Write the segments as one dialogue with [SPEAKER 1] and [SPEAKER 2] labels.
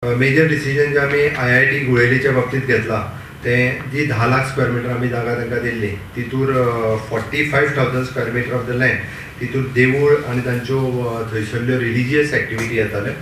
[SPEAKER 1] Major decision जे आम्ही IIT गुळेलीच्या बाबतीत घेतला ते जी 10 लाख स्क्वेअर मीटर आम्ही जागा तांकां दिल्ली तितूर 45,000 square metre of the land तितूर देवूळ आणि तांच्यो थंयसरल्यो रिलिजियस एक्टिविटी येताल्यो.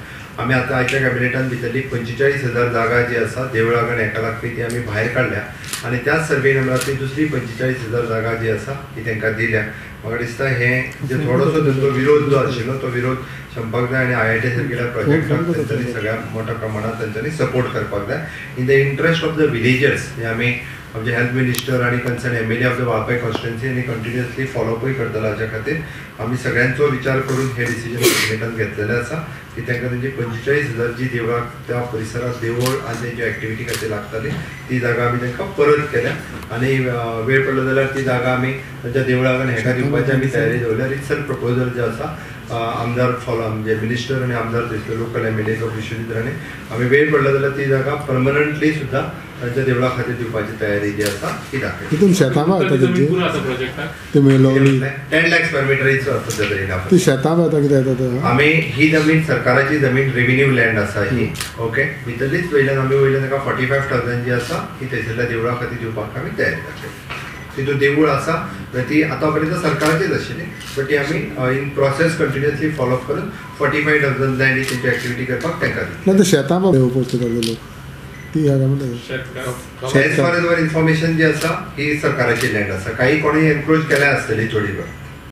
[SPEAKER 1] आमी आतां आयच्या कॅबिनेटान भितरली 45,000 जागा जी आसा देवळां कडेन हेका लागपी ती आमी भायर काडल्या आनी त्याच सर्वे नंबरांतली दुसरी 45,000 जागा जी आसा ती तांकां दिल्या. म्हाका दिसता हे जे थोडोसो तांचो विरोध जो आशिल्लो तो विरोध संपक जाय आनी IIT सारकेल्या प्रोजेक्टाक तांच्यांनी सगळ्या मोठ्या प्रमाणात तांच्यांनी सपोर्ट करपाक जाय in the interest of the villagers. हे आमी आमचे हेल्थ मिनिस्टर आणि concern MLA of the Valpoi constituency आणि कंटिन्युअसली फॉलोअपय करतलो. हाच्या खातीर आमी सगळ्यांचो विचार करून हे डिसिजन कॅबिनेटान घेतलेलें आसा की तांकां तेंची 45,000 जी देवळां त्या परिसरात देवूळ आनी तेंच्या एक्टिविटी खातीर लागताली ती जागा आमी तांकां परत केल्या आनी वेळ पडलो जाल्यार ती जागा आमी तांच्या देवळा कडेन हेका दिवपाची आमी तयारी दवरल्या. रितसर प्रपोजल जे आसा आमदार फॉलो म्हणजे मिनिस्टर आणि आमदार थंयसर लोकल MLA विश्वजीत राणे आमी वेळ पडलो जाल्यार ती जागा परमनंटली सुद्दां तांच्या देवळा खातीर दिवपाची तयारी जी आसा ती दाखयली.
[SPEAKER 2] 10
[SPEAKER 1] लाख स्क्वेअर मिटरीचो सद्या तरी ना.
[SPEAKER 2] ती शेतां येता कितें येता
[SPEAKER 1] आमी ही जमीन सरकाराची जमीन रेव्हेन्यू लँड आसा ही ओके भितरलीच वयल्यान आमी वयल्यान ताका 45,000 जी आसा ती थंयसरल्या देवळा खातीर दिवपाक आमी तयारी दाखयली. तितून देवूळ आसा ती आतां पर्यंत सरकाराचीच आशिल्ली बट ती आमी इन प्रोसेस कंटिन्युअसली फॉलोअप करून 45,000 लँड तेंची एक्टिविटी करपाक तांकां दिली.
[SPEAKER 2] शेतां ती
[SPEAKER 1] एज फार एज इन्फॉर्मेशन जी आसा ही सरकाराची लँड आसा. काही कोणी एनक्रोच केल्या आसतली थोडी